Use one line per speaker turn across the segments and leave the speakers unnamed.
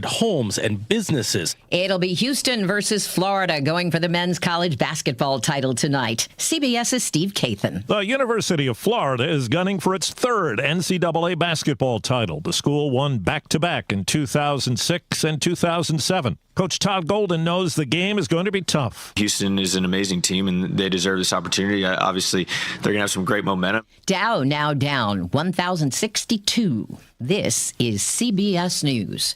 homes and businesses.
It'll be Houston versus Florida going for the men's college basketball title tonight. CBS's Steve Kathan.
The University of Florida is gunning for its third NCAA basketball title. The school won back-to-back in 2006 and 2007. Coach Todd Golden knows the game is going to be tough.
Houston is an amazing team, and they deserve this opportunity. Obviously, they're going to have some great momentum.
Dow now down 1,062. This is CBS News.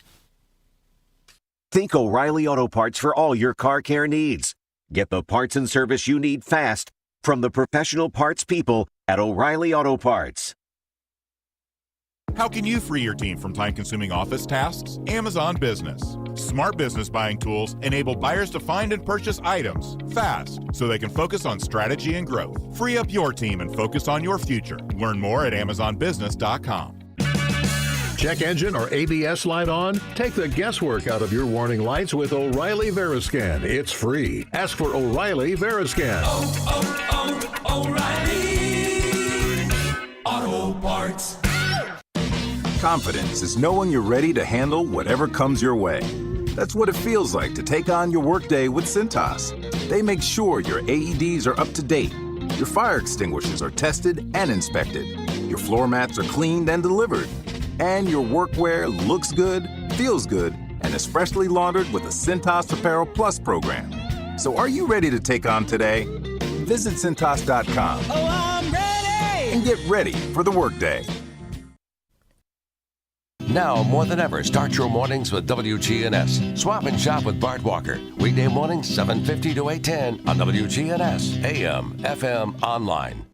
Think O'Reilly Auto Parts for all your car care needs. Get the parts and service you need fast from the professional parts people at O'Reilly Auto Parts.
How can you free your team from time-consuming office tasks? Amazon Business. Smart business buying tools enable buyers to find and purchase items fast so they can focus on strategy and growth. Free up your team and focus on your future. Learn more at amazonbusiness.com.
Check engine or ABS light on? Take the guesswork out of your warning lights with O'Reilly Veriscan. It's free. Ask for O'Reilly Veriscan.
O'Reilly Auto Parts.
Confidence is knowing you're ready to handle whatever comes your way. That's what it feels like to take on your workday with Cintas. They make sure your AEDs are up to date, your fire extinguishers are tested and inspected, your floor mats are cleaned and delivered, and your workwear looks good, feels good, and is freshly laundered with the Cintas Apparel Plus program. So are you ready to take on today? Visit Cintas.com.
Oh, I'm ready!
And get ready for the workday.
Now more than ever, start your mornings with WGNS. Swap and shop with Bart Walker. Weekday mornings, 7:50 to 8:10 on WGNS, AM, FM, online.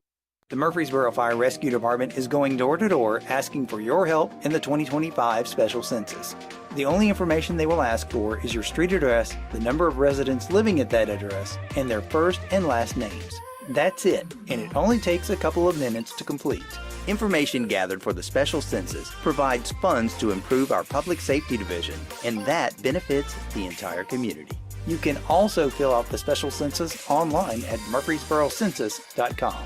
The Murfreesboro Fire Rescue Department is going door to door asking for your help in the 2025 special census. The only information they will ask for is your street address, the number of residents living at that address, and their first and last names. That's it, and it only takes a couple of minutes to complete. Information gathered for the special census provides funds to improve our public safety division, and that benefits the entire community. You can also fill out the special census online at murfreesborocensus.com.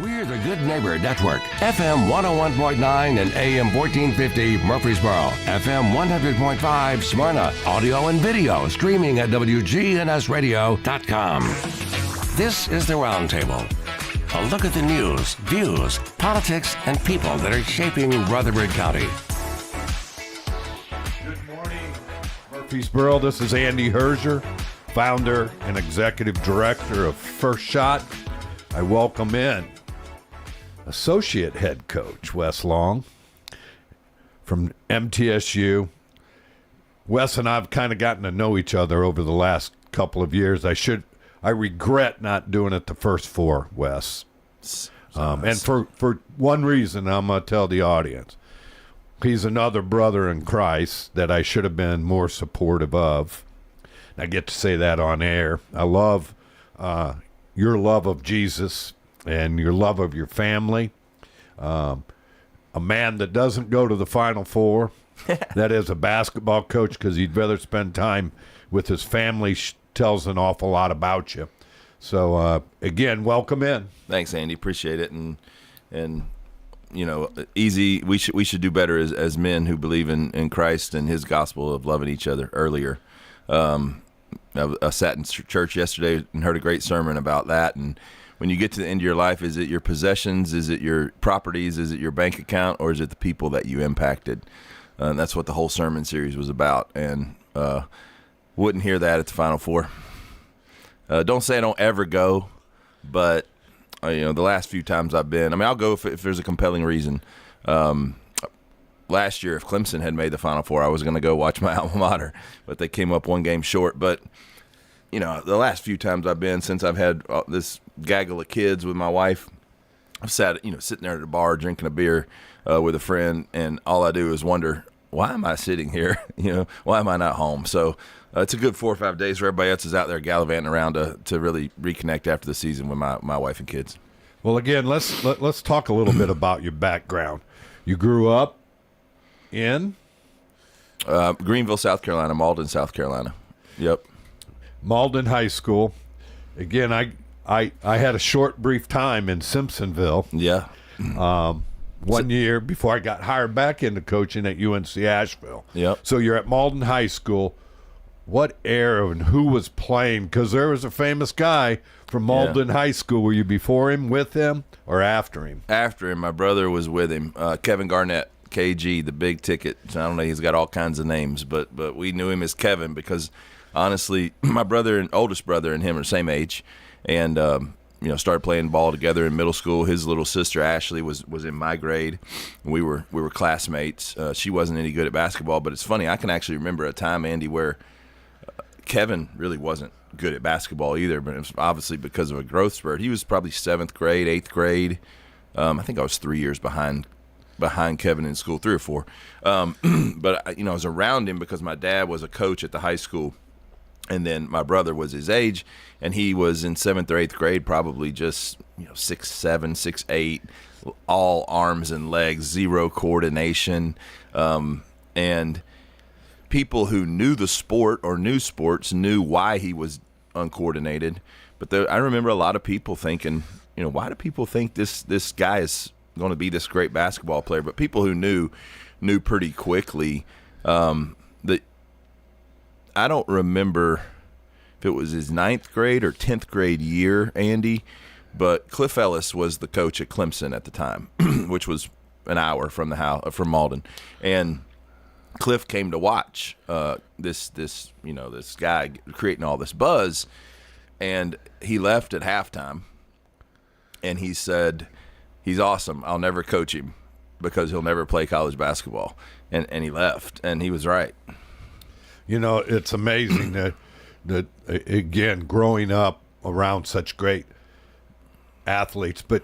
We're the Good Neighbor Network. FM 101.9 and AM 1450 Murfreesboro. FM 100.5 Smyrna. Audio and video streaming at wgnsradio.com. This is the Roundtable. A look at the news, views, politics, and people that are shaping Rutherford County.
Good morning, Murfreesboro. This is Andy Herzer, founder and executive director of First Shot. I welcome in Associate Head Coach Wes Long from MTSU. Wes and I have kind of gotten to know each other over the last couple of years. I regret not doing it the first four, Wes. And for one reason, I'm going to tell the audience. He's another brother in Christ that I should have been more supportive of. I get to say that on air. I love your love of Jesus and your love of your family. A man that doesn't go to the Final Four, that is a basketball coach, because he'd rather spend time with his family, tells an awful lot about you. So, again, welcome in.
Thanks, Andy. Appreciate it. And you know, easy. We should do better as men who believe in Christ and his gospel of loving each other earlier. I sat in church yesterday and heard a great sermon about that. And when you get to the end of your life, is it your possessions? Is it your properties? Is it your bank account? Or is it the people that you impacted? And that's what the whole sermon series was about. And wouldn't hear that at the Final Four. Don't say I don't ever go, but the last few times I've been, I'll go if there's a compelling reason. Last year, if Clemson had made the Final Four, I was going to go watch my alma mater, but they came up one game short. But the last few times I've been, since I've had this gaggle of kids with my wife, I've sat, sitting there at a bar drinking a beer with a friend, and all I do is wonder, why am I sitting here? Why am I not home? So it's a good 4 or 5 days where everybody else is out there gallivanting around to really reconnect after the season with my wife and kids.
Well, again, let's talk a little bit about your background. You grew up in
Greenville, South Carolina, Malden, South Carolina. Yep.
Malden High School. Again, I had a short, brief time in Simpsonville.
Yeah.
one year before I got hired back into coaching at UNC Asheville.
Yep.
So you're at Malden High School. What era and who was playing? Because there was a famous guy from Malden High School. Were you before him, with him, or after him?
After him. My brother was with him. Kevin Garnett, KG, the big ticket. I don't know. He's got all kinds of names, but we knew him as Kevin because, honestly, my brother and oldest brother and him are the same age, and started playing ball together in middle school. His little sister Ashley was in my grade. We were classmates. She wasn't any good at basketball, but it's funny. I can actually remember a time, Andy, where Kevin really wasn't good at basketball either, but it was obviously because of a growth spurt. He was probably 7th grade, 8th grade. I think I was 3 years behind Kevin in school, 3 or 4. But I was around him because my dad was a coach at the high school, and then my brother was his age, and he was in 7th or 8th grade, probably just 6'7", 6'8", all arms and legs, zero coordination, and people who knew the sport or knew sports knew why he was uncoordinated. But I remember a lot of people thinking, why do people think this guy is going to be this great basketball player? But people who knew pretty quickly that I don't remember if it was his 9th grade or 10th grade year, Andy, but Cliff Ellis was the coach at Clemson at the time, which was an hour from from Malden, and Cliff came to watch this guy creating all this buzz, and he left at halftime, and he said, "He's awesome. I'll never coach him because he'll never play college basketball." And he left, and he was right.
It's amazing that again, growing up around such great athletes, but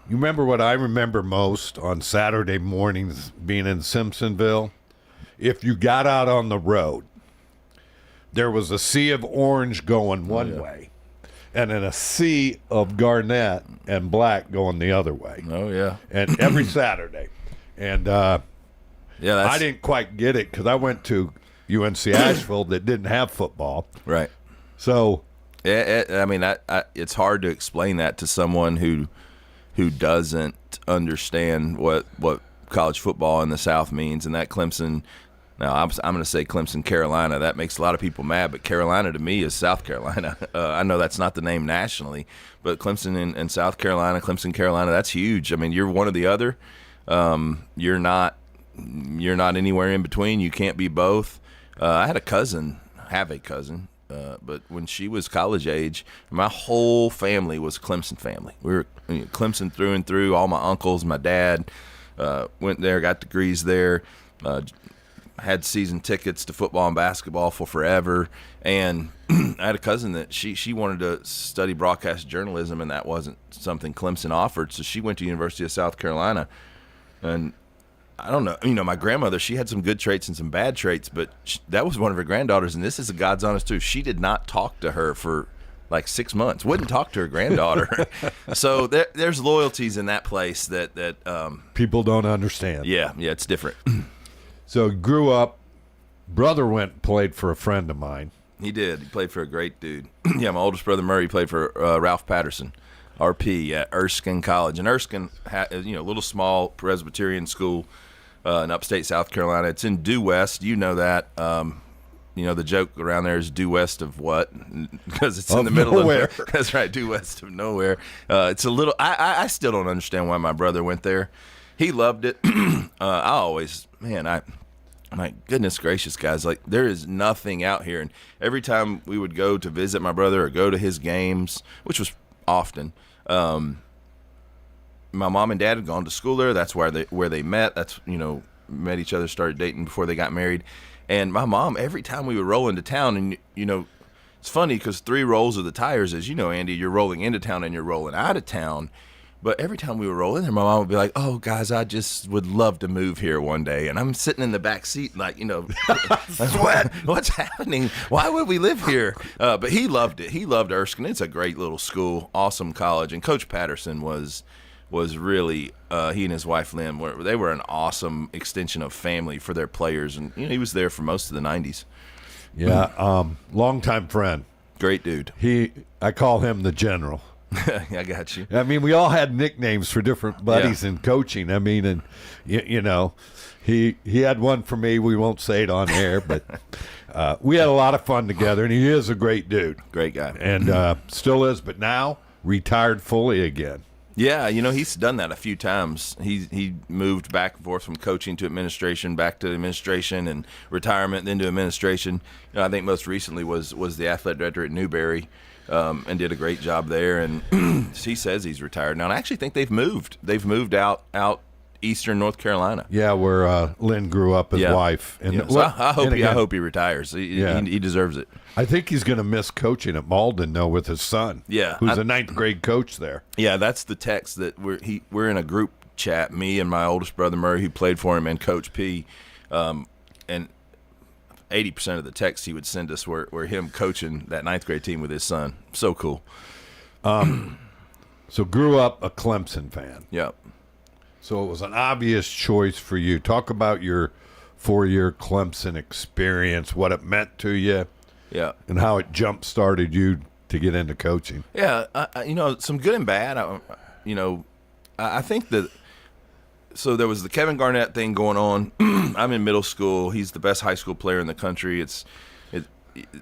you remember what I remember most on Saturday mornings being in Simpsonville? If you got out on the road, there was a sea of orange going one way and then a sea of garnet and black going the other way.
Oh, yeah.
And every Saturday. And I didn't quite get it because I went to UNC Asheville that didn't have football.
Right.
So,
it's hard to explain that to someone who doesn't understand what college football in the South means, and that Clemson. Now, I'm going to say Clemson, Carolina. That makes a lot of people mad, but Carolina to me is South Carolina. I know that's not the name nationally, but Clemson and South Carolina, Clemson, Carolina, that's huge. I mean, you're one or the other. You're not anywhere in between. You can't be both. I have a cousin, but when she was college age, my whole family was Clemson family. We were Clemson through and through. All my uncles, my dad went there, got degrees there, had season tickets to football and basketball for forever. And I had a cousin that she wanted to study broadcast journalism, and that wasn't something Clemson offered. So she went to University of South Carolina. And I don't know, my grandmother, she had some good traits and some bad traits, but that was one of her granddaughters, and this is a God's honest truth. She did not talk to her for like 6 months, wouldn't talk to her granddaughter. So there's loyalties in that place that
people don't understand.
Yeah, it's different.
So grew up, brother went and played for a friend of mine.
He did. He played for a great dude. Yeah, my oldest brother Murray played for Ralph Patterson, RP at Erskine College. And Erskine, a little small Presbyterian school in upstate South Carolina. It's in due west. You know that. The joke around there is due west of what? Because it's in the middle
nowhere.
Of that's right, due west of nowhere. It's a little. I still don't understand why my brother went there. He loved it. My goodness gracious, guys! Like, there is nothing out here. And every time we would go to visit my brother or go to his games, which was often, my mom and dad had gone to school there. That's where they met. That's met each other, started dating before they got married. And my mom, every time we would roll into town, and it's funny because 3 rolls of the tires, as you know, Andy, you're rolling into town and you're rolling out of town. But every time we would roll in there, my mom would be like, "Oh, guys, I just would love to move here one day." And I'm sitting in the back seat like, what's happening? Why would we live here? But he loved it. He loved Erskine. It's a great little school, awesome college. And Coach Patterson was really, he and his wife Lynn, they were an awesome extension of family for their players. And he was there for most of the 90s.
Yeah, longtime friend.
Great dude.
I call him the general.
I got you.
I mean, we all had nicknames for different buddies in coaching. I mean, and you know, he had one for me. We won't say it on air, but we had a lot of fun together, and he is a great dude.
Great guy.
And still is, but now retired fully again.
Yeah, you know, he's done that a few times. He moved back and forth from coaching to administration, back to administration and retirement, then to administration. You know, I think most recently was the athletic director at Newberry, and did a great job there. And he says he's retired now. And I actually think they've moved. They've moved out eastern North Carolina.
Yeah, where Lynn grew up, his wife. And
yeah. So I hope he retires. He deserves it.
I think he's going to miss coaching at Malden, though, with his son.
Yeah,
who's a ninth grade coach there.
Yeah, that's the text that we're in a group chat. Me and my oldest brother Murray, who played for him, and Coach P, and 80% of the texts he would send us were him coaching that ninth grade team with his son. So cool.
So grew up a Clemson fan.
Yep.
So it was an obvious choice for you. Talk about your 4-year Clemson experience, what it meant to you.
Yeah,
and how it jump-started you to get into coaching.
Yeah, you know, some good and bad. I think that – so there was the Kevin Garnett thing going on. I'm in middle school. He's the best high school player in the country.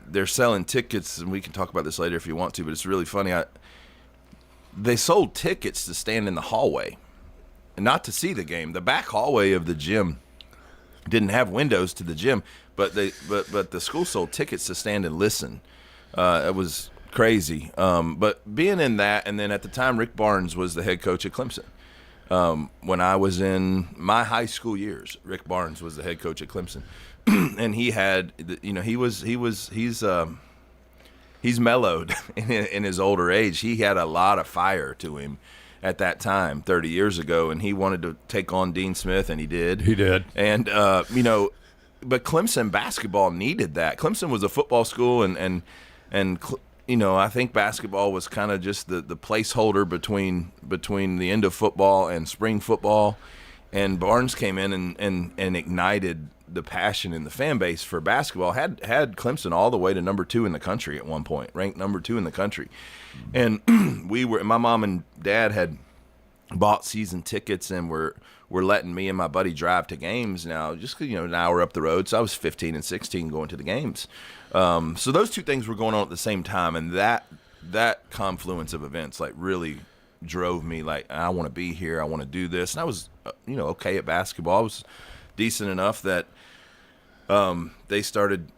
They're selling tickets, and we can talk about this later if you want to, but it's really funny. They sold tickets to stand in the hallway and not to see the game. The back hallway of the gym didn't have windows to the gym. But the school sold tickets to stand and listen. It was crazy. But being in that, and then at the time, Rick Barnes was the head coach at Clemson. When I was in my high school years, Rick Barnes was the head coach at Clemson, and he had, you know, he's mellowed in his older age. He had a lot of fire to him at that time, 30 years ago, and he wanted to take on Dean Smith, and he did.
He did.
And you know. But Clemson basketball needed that. Clemson was a football school, and you know, I think basketball was kind of just the placeholder between the end of football and spring football. And Barnes came in and ignited the passion in the fan base for basketball. Had Clemson all the way to number 2 in the country at one point, ranked number 2 in the country. And my mom and dad had bought season tickets and were letting me and my buddy drive to games now, just, you know, an hour up the road. So I was 15 and 16 going to the games. So those two things were going on at the same time, and that confluence of events like really drove me. Like, I want to be here, I want to do this, and I was, you know, okay at basketball. I was decent enough that they started,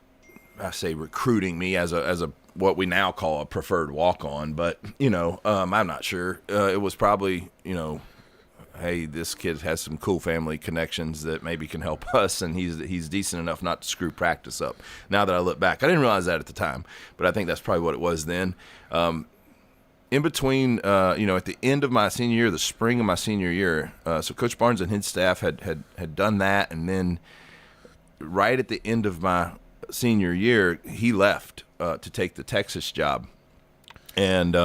I say, recruiting me as a what we now call a preferred walk-on, but you know, I'm not sure. It was probably, you know, hey, this kid has some cool family connections that maybe can help us, and he's decent enough not to screw practice up. Now that I look back, I didn't realize that at the time, but I think that's probably what it was then. In between, you know, at the end of my senior year, the spring of my senior year, so Coach Barnes and his staff had done that, and then right at the end of my senior year, he left to take the Texas job, and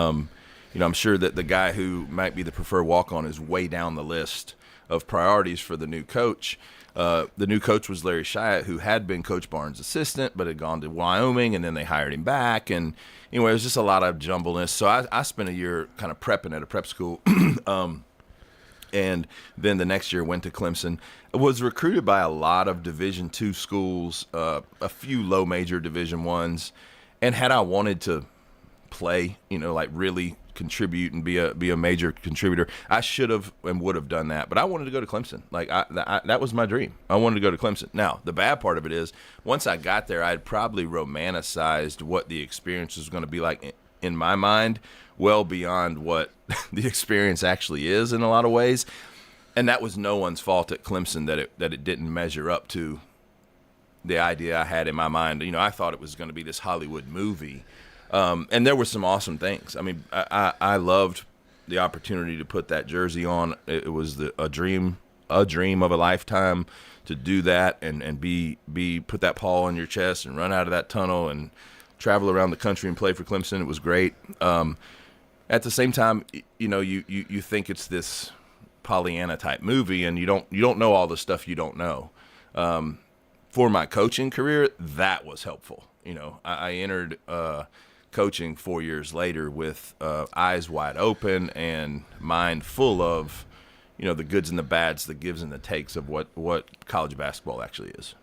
you know, I'm sure that the guy who might be the preferred walk-on is way down the list of priorities for the new coach. The new coach was Larry Shiat, who had been Coach Barnes' assistant, but had gone to Wyoming, and then they hired him back. And anyway, it was just a lot of jumbleness. So I spent a year kind of prepping at a prep school, and then the next year went to Clemson. Was recruited by a lot of Division II schools, a few low major Division I's, and had I wanted to play, you know, like really contribute and be a major contributor, I should have and would have done that. But I wanted to go to Clemson. Like that was my dream. I wanted to go to Clemson. Now, the bad part of it is once I got there, I'd probably romanticized what the experience was going to be like in my mind, well beyond what the experience actually is in a lot of ways. And that was no one's fault at Clemson that it didn't measure up to the idea I had in my mind. You know, I thought it was going to be this Hollywood movie. And there were some awesome things. I mean, I loved the opportunity to put that jersey on. It was a dream of a lifetime to do that and be put that paw on your chest and run out of that tunnel and travel around the country and play for Clemson. It was great. At the same time, you know, you think it's this Pollyanna type movie, and you don't know all the stuff you don't know. For my coaching career, that was helpful. You know, I entered coaching 4 years later with eyes wide open and mind full of, the goods and the bads, the gives and the takes of what college basketball actually is.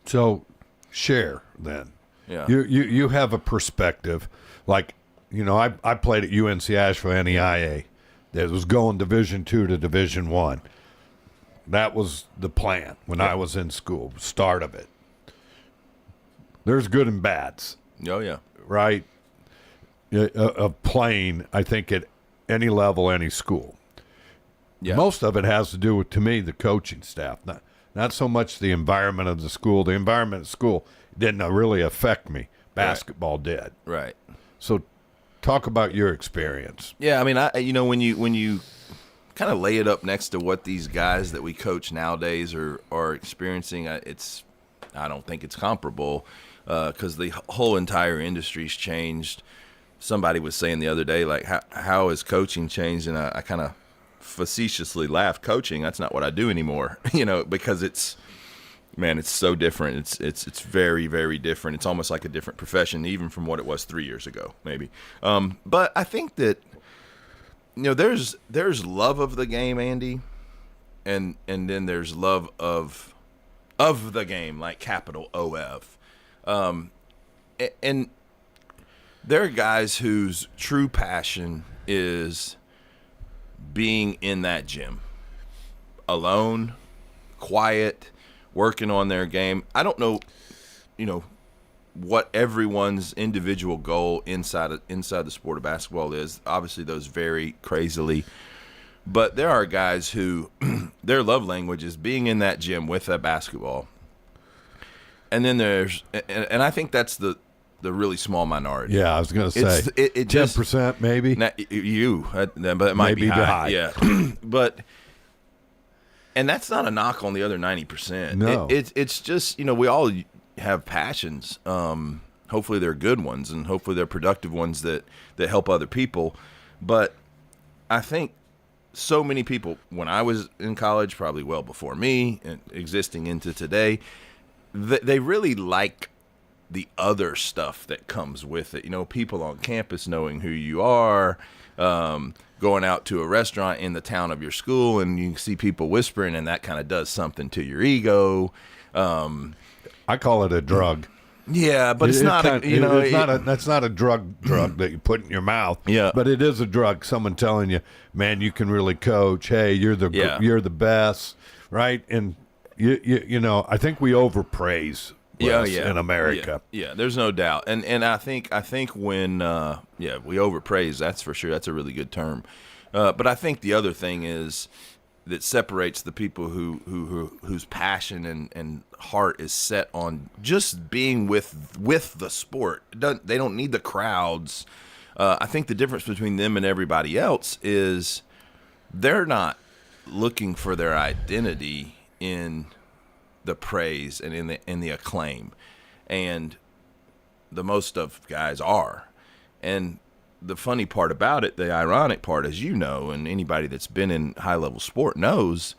So share then.
Yeah.
You have a perspective. Like, I played at UNC Asheville NEIA. That was going Division II to Division I. That was the plan when I was in school, start of it. There's good and bads.
Oh, yeah.
Right? Of playing, I think, at any level, any school.
Yeah.
Most of it has to do with, to me, the coaching staff. Not so much the environment of the school. The environment of school didn't really affect me. Basketball did.
Right.
So talk about your experience.
Yeah, I mean, when you kind of lay it up next to what these guys that we coach nowadays are experiencing, I don't think it's comparable because the whole entire industry's changed. Somebody was saying the other day, like, how has coaching changed? And I kind of facetiously laughed. Coaching, that's not what I do anymore, because it's so different. It's very, very different. It's almost like a different profession, even from what it was 3 years ago, maybe. But I think that, there's love of the game, Andy, and then there's love of the game, like capital OF. And there are guys whose true passion is being in that gym, alone, quiet, working on their game. I don't know, what everyone's individual goal inside the sport of basketball is. Obviously, those vary crazily. But there are guys who their love language is being in that gym with that basketball. And then and I think that's the really small minority.
Yeah, I was going to say
it
10% maybe.
But it might
maybe
be high. Yeah, and that's not a knock on the other 90%.
No,
it's just we all have passions. Hopefully they're good ones, and hopefully they're productive ones that help other people. But I think so many people, when I was in college, probably well before me, and existing into today, they really like the other stuff that comes with it. People on campus knowing who you are, going out to a restaurant in the town of your school, and you see people whispering, and that kind of does something to your ego.
I call it a drug.
Yeah, but it's not.
That's not a drug that you put in your mouth.
Yeah,
but it is a drug. Someone telling you, "Man, you can really coach. Hey, you're the best." Right? And I think we overpraise. In America.
Yeah, there's no doubt. And I think when we overpraise, that's for sure. That's a really good term. But I think the other thing is that separates the people whose passion and heart is set on just being with the sport. They don't need the crowds. I think the difference between them and everybody else is they're not looking for their identity in the praise and in the acclaim, and the most of guys are. And the funny part about it, the ironic part, as you know, and anybody that's been in high level sport knows,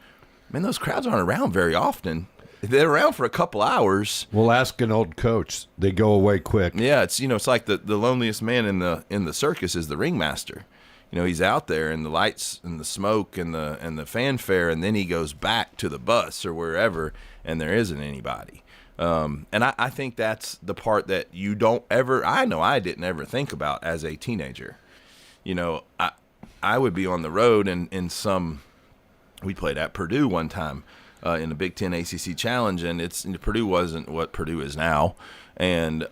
man, those crowds aren't around very often. They're around for a couple hours.
Well, ask an old coach; they go away quick.
Yeah, it's like the loneliest man in the circus is the ringmaster. He's out there in the lights and the smoke and the fanfare, and then he goes back to the bus or wherever, and there isn't anybody. And I think that's the part that you don't ever – I know I didn't ever think about as a teenager. I would be on the road in some – we played at Purdue one time in the Big Ten ACC Challenge, and Purdue wasn't what Purdue is now, and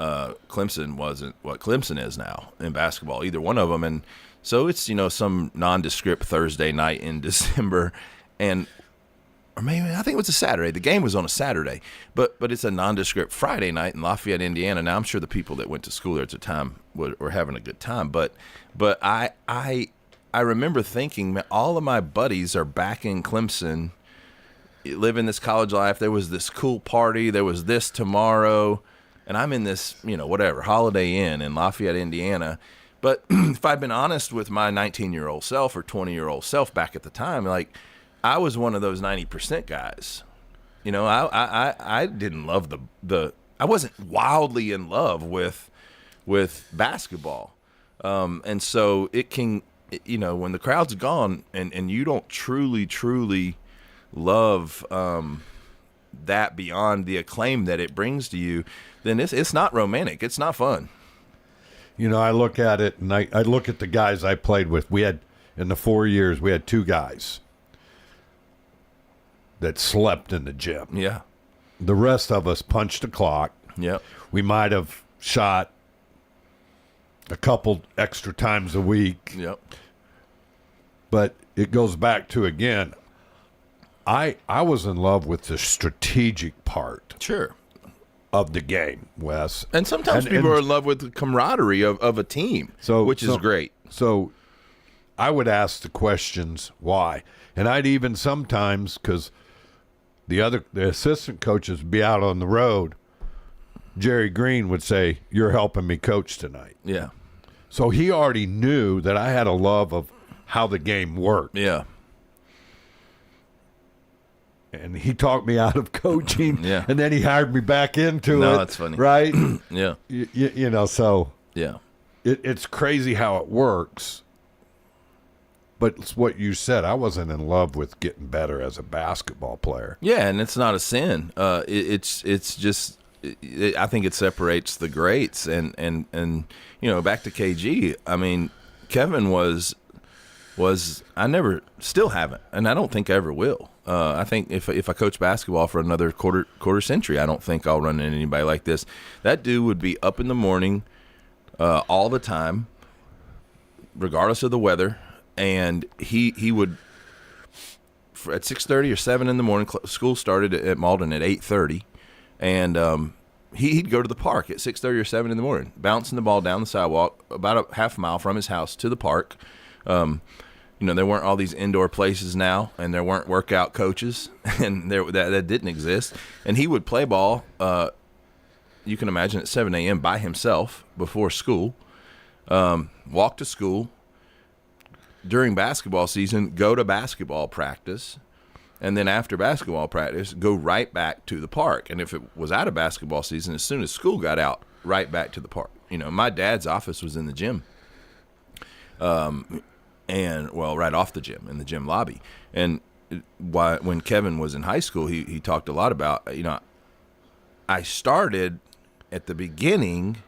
Clemson wasn't what Clemson is now in basketball, either one of them. And so it's, some nondescript Thursday night in December, or maybe I think it was a Saturday. The game was on a Saturday, but it's a nondescript Friday night in Lafayette, Indiana. Now I'm sure the people that went to school there at the time were having a good time, but I remember thinking, man, all of my buddies are back in Clemson, living this college life. There was this cool party. There was this tomorrow, and I'm in this, Holiday Inn in Lafayette, Indiana. But if I'd been honest with my 19-year-old self or 20-year-old self back at the time, like, I was one of those 90% guys. I didn't love I wasn't wildly in love with with basketball. And so it can, when the crowd's gone and you don't truly love that beyond the acclaim that it brings to you, then it's not romantic. It's not fun.
I look at it, and I look at the guys I played with. We had, in the 4 years, we had 2 guys that slept in the gym.
Yeah.
The rest of us punched a clock.
Yep.
We might have shot a couple extra times a week.
Yep.
But it goes back to, again, I was in love with the strategic part.
Sure.
Of the game, Wes.
And sometimes people are in love with the camaraderie of a team, which is great.
So I would ask the questions, why? And I'd even sometimes, because the assistant coaches would be out on the road, Jerry Green would say, "You're helping me coach tonight."
Yeah.
So he already knew that I had a love of how the game worked.
Yeah.
And he talked me out of coaching,
yeah.
And then he hired me back into it.
No, that's funny.
Right?
Yeah.
So
yeah,
it's crazy how it works. But it's what you said. I wasn't in love with getting better as a basketball player.
Yeah, and it's not a sin. It's just I think it separates the greats. And back to KG. I mean, Kevin was I never, still haven't, and I don't think I ever will. I think if I coach basketball for another quarter century, I don't think I'll run into anybody like this. That dude would be up in the morning all the time, regardless of the weather, and he would at 6:30 or 7 in the morning. School started at Malden at 8:30, and he'd go to the park at 6:30 or 7 in the morning, bouncing the ball down the sidewalk about a half mile from his house to the park. There weren't all these indoor places now, and there weren't workout coaches, and that didn't exist. And he would play ball, you can imagine, at 7 a.m. by himself before school, walk to school. During basketball season, go to basketball practice, and then after basketball practice, go right back to the park. And if it was out of basketball season, as soon as school got out, right back to the park. My dad's office was in the gym. Right off the gym, in the gym lobby. And when Kevin was in high school, he talked a lot about, I started at the beginning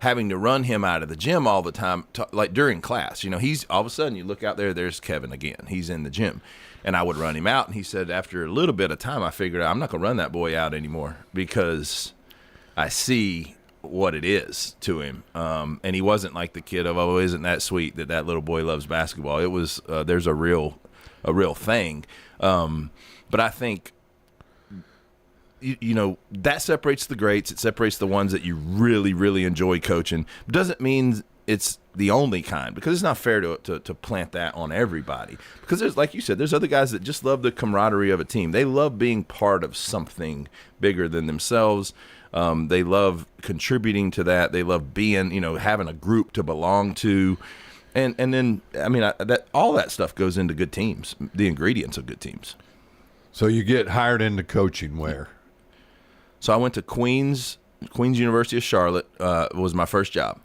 having to run him out of the gym all the time, like during class. He's all of a sudden, you look out there's Kevin again. He's in the gym. And I would run him out. And he said, after a little bit of time, I figured I'm not going to run that boy out anymore because I see what it is to him. And he wasn't like the kid of, oh, isn't that sweet that little boy loves basketball. It was, there's a real thing. But I think, that separates the greats. It separates the ones that you really, really enjoy coaching. It doesn't mean it's the only kind, because it's not fair to plant that on everybody. Because there's, like you said, there's other guys that just love the camaraderie of a team. They love being part of something bigger than themselves. They love contributing to that. They love being, having a group to belong to. And then, all that stuff goes into good teams, the ingredients of good teams.
So you get hired into coaching where?
So I went to Queens University of Charlotte, was my first job.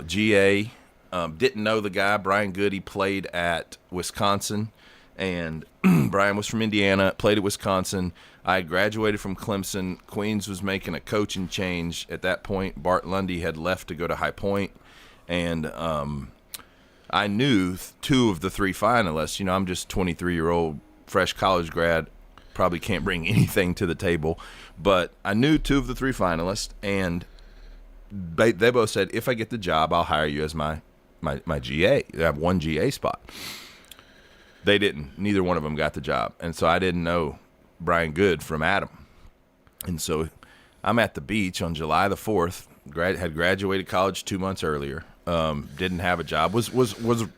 GA, didn't know the guy, Brian Good. He played at Wisconsin, and Brian was from Indiana, played at Wisconsin. I graduated from Clemson. Queens was making a coaching change at that point. Bart Lundy had left to go to High Point, and I knew 2 of the 3 finalists. I'm just 23-year-old fresh college grad, probably can't bring anything to the table, but I knew 2 of the 3 finalists, and they both said, if I get the job, I'll hire you as my GA. I have 1 GA spot. They didn't. Neither one of them got the job, and so I didn't know Brian Good from Adam. And so I'm at the beach on July the 4th, had graduated college 2 months earlier, didn't have a job, was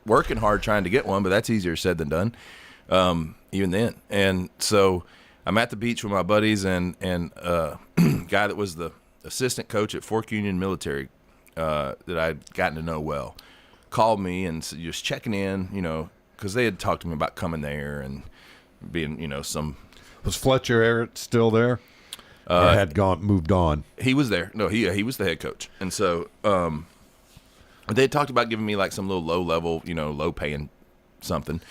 working hard trying to get one, but that's easier said than done, even then. And so I'm at the beach with my buddies, and a guy that was the assistant coach at Fork Union Military that I'd gotten to know well called me and just checking in, because they had talked to me about coming there and being, some...
Was Fletcher Everett still there? Or had moved on.
He was there. No, he was the head coach. And so they talked about giving me like some little low level, low paying something,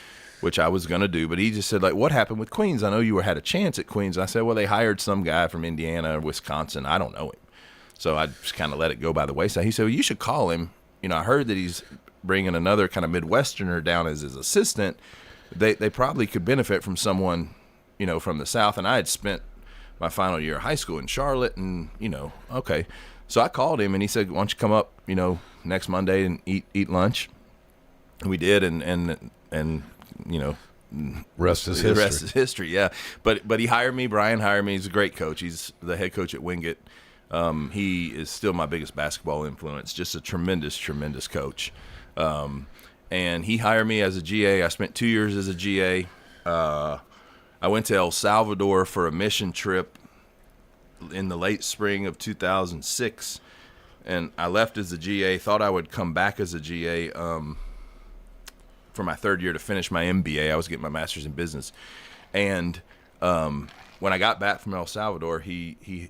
which I was going to do. But he just said, like, what happened with Queens? I know you had a chance at Queens. I said, well, they hired some guy from Indiana or Wisconsin. I don't know him. So I just kind of let it go by the wayside. He said, well, you should call him. I heard that he's bringing another kind of Midwesterner down as his assistant. They probably could benefit from someone, from the South. And I had spent my final year of high school in Charlotte, and okay. So I called him, and he said, "Why don't you come up, next Monday and eat lunch?" And we did, and
rest is history.
The rest is history, yeah. But he hired me. Brian hired me. He's a great coach. He's the head coach at Wingate. He is still my biggest basketball influence. Just a tremendous, tremendous coach. And he hired me as a GA. I spent 2 years as a GA. I went to El Salvador for a mission trip in the late spring of 2006, and I left as a GA, thought I would come back as a GA for my third year to finish my MBA. I was getting my master's in business. And when I got back from El Salvador, he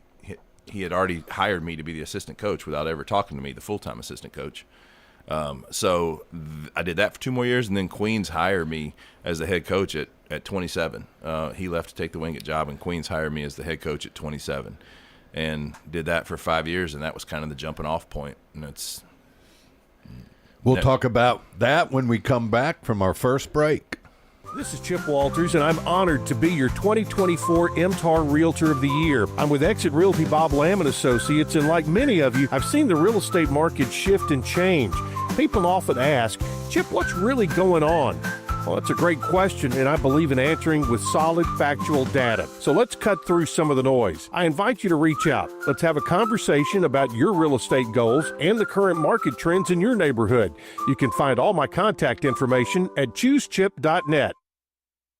had already hired me to be the assistant coach without ever talking to me, the full-time assistant coach. So I did that for 2 more years, and then Queens hired me as the head coach at 27. He left to take the Wingate job, and Queens hired me as the head coach at 27, and did that for 5 years, and that was kind of the jumping off point. And
we'll talk about that when we come back from our first break.
This is Chip Walters, and I'm honored to be your 2024 MTAR Realtor of the Year. I'm with Exit Realty Bob Lamb & Associates, and like many of you, I've seen the real estate market shift and change. People often ask, Chip, what's really going on? Well, that's a great question, and I believe in answering with solid, factual data. So let's cut through some of the noise. I invite you to reach out. Let's have a conversation about your real estate goals and the current market trends in your neighborhood. You can find all my contact information at choosechip.net.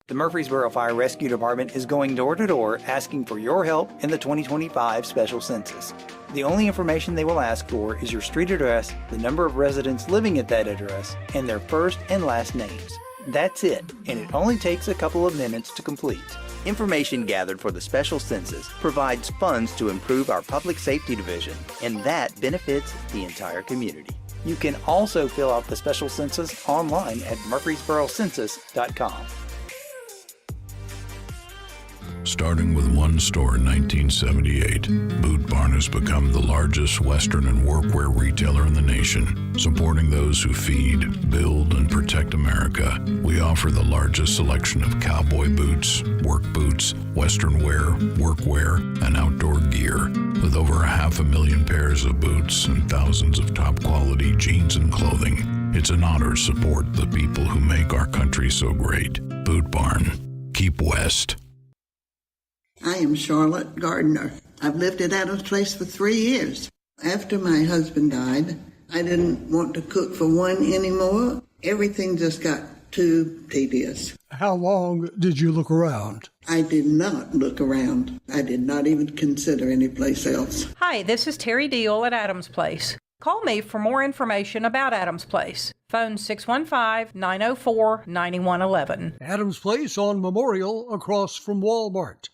The Murfreesboro Fire Rescue Department is going door to door asking for your help in the 2025 special census. The only information they will ask for is your street address, the number of residents living at that address, and their first and last names. That's it, and it only takes a couple of minutes to complete. Information gathered for the special census provides funds to improve our public safety division, and that benefits the entire community. You can also fill out the special census online at murfreesborocensus.com.
Starting with one store in 1978, Boot Barn has become the largest Western and workwear retailer in the nation. Supporting those who feed, build, and protect America, we offer the largest selection of cowboy boots, work boots, Western wear, workwear, and outdoor gear. With over 500,000 pairs of boots and thousands of top-quality jeans and clothing, it's an honor to support the people who make our country so great. Boot Barn. Keep West.
I am Charlotte Gardner. I've lived at Adams Place for 3 years. After my husband died, I didn't want to cook for one anymore. Everything just got too tedious.
How long did you look around?
I did not look around. I did not even consider any place else.
Hi, this is Terry Deal at Adams Place. Call me for more information about Adams Place. Phone 615-904-9111.
Adams Place on Memorial across from Walmart.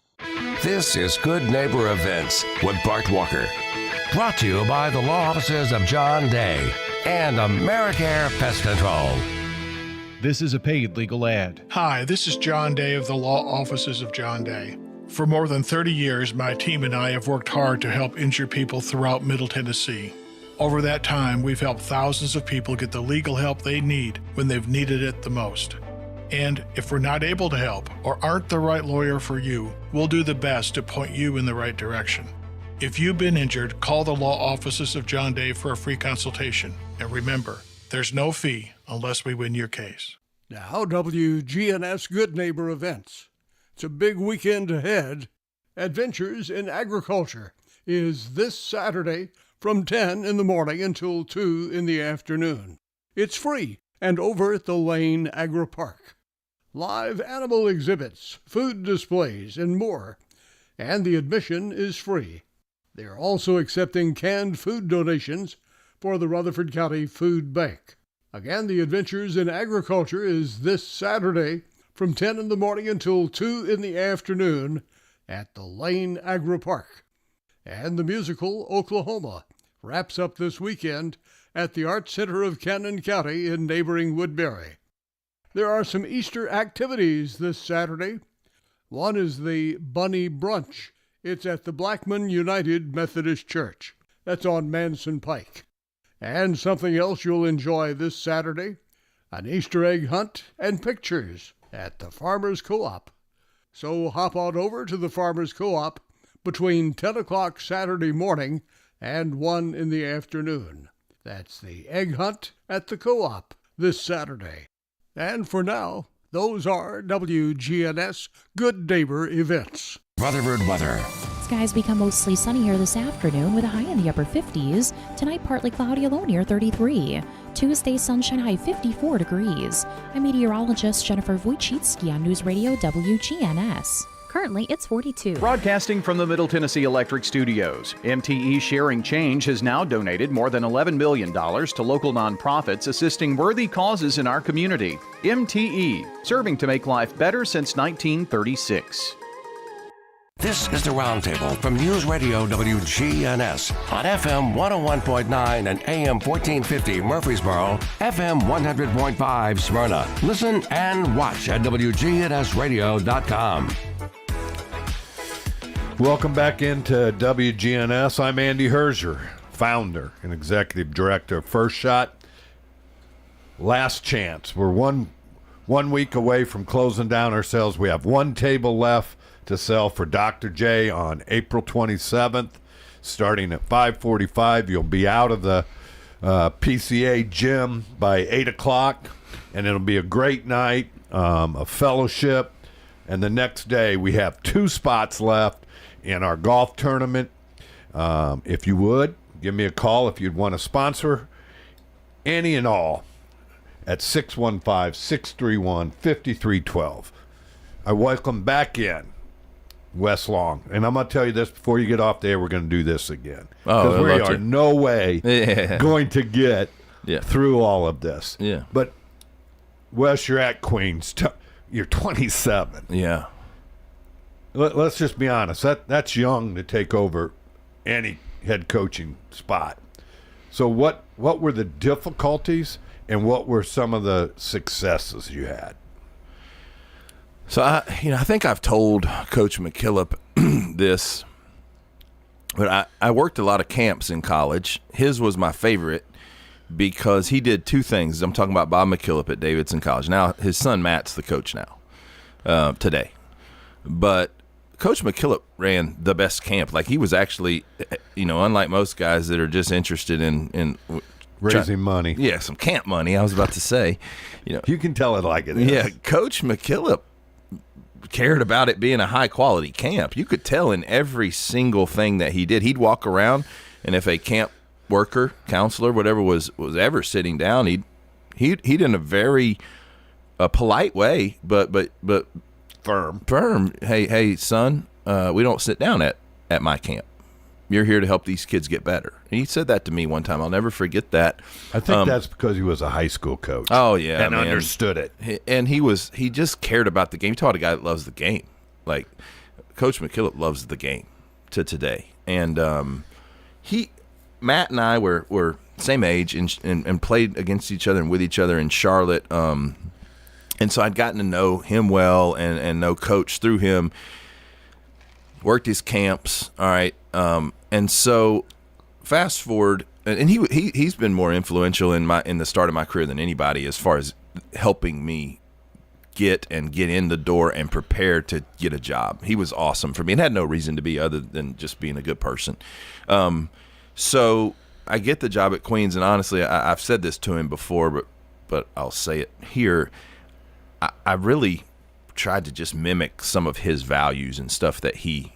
This is Good Neighbor Events with Bart Walker. Brought to you by the law offices of John Day and AmeriCare Pest Control.
This is a paid legal ad.
Hi, this is John Day of the law offices of John Day. For more than 30 years, my team and I have worked hard to help injured people throughout Middle Tennessee. Over that time, we've helped thousands of people get the legal help they need when they've needed it the most. And if we're not able to help or aren't the right lawyer for you, we'll do the best to point you in the right direction. If you've been injured, call the law offices of John Day for a free consultation. And remember, there's no fee unless we win your case.
Now, WGNS Good Neighbor Events. It's a big weekend ahead. Adventures in Agriculture is this Saturday from 10 in the morning until 2 in the afternoon. It's free and over at the Lane Agri Park. Live animal exhibits, food displays, and more. And the admission is free. They're also accepting canned food donations for the Rutherford County Food Bank. Again, the Adventures in Agriculture is this Saturday from 10 in the morning until 2 in the afternoon at the Lane Agri Park. And the musical Oklahoma wraps up this weekend at the Arts Center of Cannon County in neighboring Woodbury. There are some Easter activities this Saturday. One is the Bunny Brunch. It's at the Blackman United Methodist Church. That's on Manson Pike. And something else you'll enjoy this Saturday, an Easter egg hunt and pictures at the Farmers Co-op. So hop on over to the Farmers Co-op between 10 o'clock Saturday morning and 1 in the afternoon. That's the egg hunt at the Co-op this Saturday. And for now, those are WGNS Good Neighbor events.
Rutherford weather.
Skies become mostly sunny here this afternoon with a high in the upper 50s. Tonight, partly cloudy, a low near 33. Tuesday, sunshine high 54 degrees. I'm meteorologist Jennifer Wojcicki on News Radio WGNS.
Currently, it's 42.
Broadcasting from the Middle Tennessee Electric Studios, MTE Sharing Change has now donated more than $11 million to local nonprofits assisting worthy causes in our community. MTE, serving to make life better since 1936.
This is the Roundtable from News Radio WGNS on FM 101.9 and AM 1450 Murfreesboro, FM 100.5 Smyrna. Listen and watch at wgnsradio.com.
Welcome back into WGNS. I'm Andy Herzier, founder and executive director of First Shot. Last chance. We're one week away from closing down our sales. We have one table left to sell for Dr. J on April 27th, starting at 5:45. You'll be out of the PCA gym by 8 o'clock, and it'll be a great night of fellowship. And the next day, we have 2 spots left in our golf tournament. If you would, give me a call if you'd want to sponsor any and all at 615-631-5312. I welcome back in Wes Long. And I'm going to tell you this before you get off the air, we're going to do this again. Because we are no way going to get through all of this.
Yeah.
But, Wes, you're at Queens. You're 27.
Yeah.
Let's just be honest. That's young to take over any head coaching spot. So what were the difficulties and what were some of the successes you had?
So I think I've told Coach McKillop this, but I worked a lot of camps in college. His was my favorite because he did 2 things. I'm talking about Bob McKillop at Davidson College. Now his son Matt's the coach now, today, but Coach McKillop ran the best camp. Like he was actually, unlike most guys that are just interested in
raising money.
Yeah, some camp money. I was about to say,
you can tell it like it is.
Yeah, Coach McKillop cared about it being a high quality camp. You could tell in every single thing that he did. He'd walk around, and if a camp worker, counselor, whatever was ever sitting down, he'd in a very polite way, but firm. Hey, son, we don't sit down at my camp. You're here to help these kids get better. And he said that to me one time. I'll never forget that.
I think that's because he was a high school coach.
Oh, yeah.
And understood it.
And he just cared about the game. You talk to a guy that loves the game. Like, Coach McKillop loves the game to today. And Matt and I were same age and played against each other and with each other in Charlotte. And so I'd gotten to know him well and know Coach through him. Worked his camps, all right. And so fast forward, and he's been more influential in the start of my career than anybody as far as helping me get in the door and prepare to get a job. He was awesome for me and had no reason to be other than just being a good person. So I get the job at Queens, and honestly, I've said this to him before, but I'll say it here. I really tried to just mimic some of his values and stuff that he